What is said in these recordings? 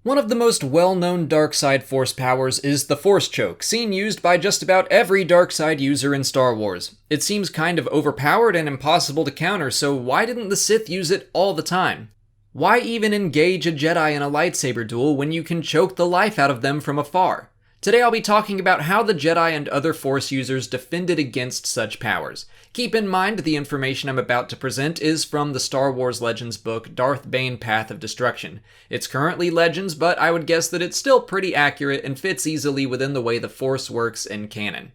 One of the most well-known dark side force powers is the Force Choke, seen used by just about every dark side user in Star Wars. It seems kind of overpowered and impossible to counter, so why didn't the Sith use it all the time? Why even engage a Jedi in a lightsaber duel when you can choke the life out of them from afar? Today I'll be talking about how the Jedi and other Force users defended against such powers. Keep in mind the information I'm about to present is from the Star Wars Legends book Darth Bane Path of Destruction. It's currently Legends, but I would guess that it's still pretty accurate and fits easily within the way the Force works in canon.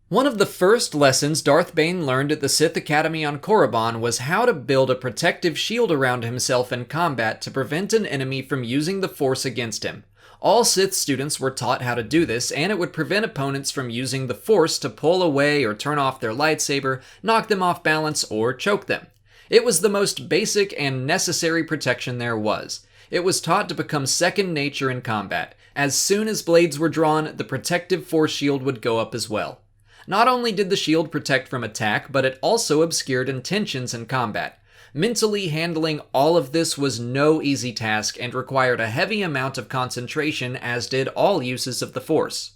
One of the first lessons Darth Bane learned at the Sith Academy on Korriban was how to build a protective shield around himself in combat to prevent an enemy from using the Force against him. All Sith students were taught how to do this, and it would prevent opponents from using the Force to pull away or turn off their lightsaber, knock them off balance, or choke them. It was the most basic and necessary protection there was. It was taught to become second nature in combat. As soon as blades were drawn, the protective Force shield would go up as well. Not only did the shield protect from attack, but it also obscured intentions in combat. Mentally handling all of this was no easy task and required a heavy amount of concentration, as did all uses of the Force.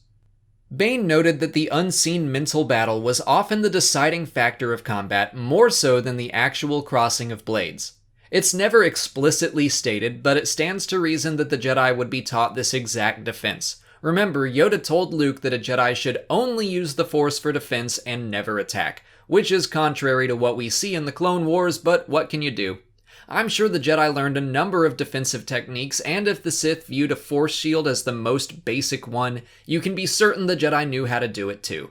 Bane noted that the unseen mental battle was often the deciding factor of combat, more so than the actual crossing of blades. It's never explicitly stated, but it stands to reason that the Jedi would be taught this exact defense. Remember, Yoda told Luke that a Jedi should only use the Force for defense and never attack, which is contrary to what we see in the Clone Wars, but what can you do? I'm sure the Jedi learned a number of defensive techniques, and if the Sith viewed a Force shield as the most basic one, you can be certain the Jedi knew how to do it too.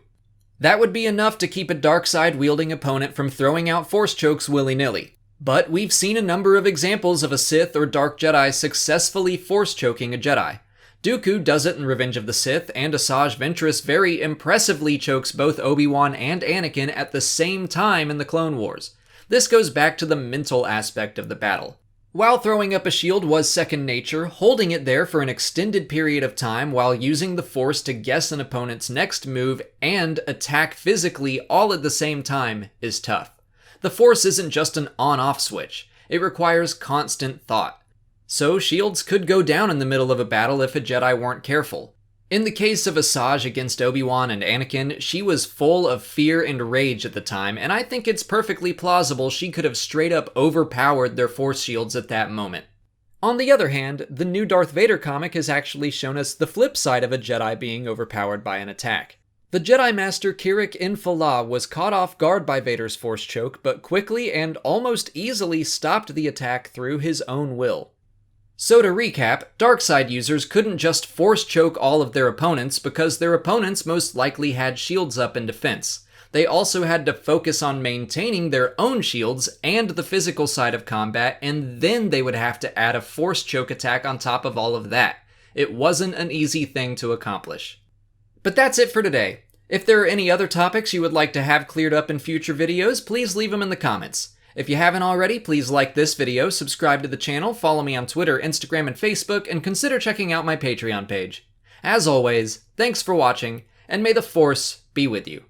That would be enough to keep a dark side wielding opponent from throwing out Force chokes willy-nilly. But we've seen a number of examples of a Sith or Dark Jedi successfully Force choking a Jedi. Dooku does it in Revenge of the Sith, and Asajj Ventress very impressively chokes both Obi-Wan and Anakin at the same time in the Clone Wars. This goes back to the mental aspect of the battle. While throwing up a shield was second nature, holding it there for an extended period of time while using the Force to guess an opponent's next move and attack physically all at the same time is tough. The Force isn't just an on-off switch. It requires constant thought. So shields could go down in the middle of a battle if a Jedi weren't careful. In the case of Asajj against Obi-Wan and Anakin, she was full of fear and rage at the time, and I think it's perfectly plausible she could have straight up overpowered their Force shields at that moment. On the other hand, the new Darth Vader comic has actually shown us the flip side of a Jedi being overpowered by an attack. The Jedi Master Kirik Infala was caught off guard by Vader's Force choke, but quickly and almost easily stopped the attack through his own will. So to recap, Darkside users couldn't just Force choke all of their opponents because their opponents most likely had shields up in defense. They also had to focus on maintaining their own shields and the physical side of combat, and then they would have to add a Force choke attack on top of all of that. It wasn't an easy thing to accomplish. But that's it for today. If there are any other topics you would like to have cleared up in future videos, please leave them in the comments. If you haven't already, please like this video, subscribe to the channel, follow me on Twitter, Instagram, and Facebook, and consider checking out my Patreon page. As always, thanks for watching, and may the Force be with you.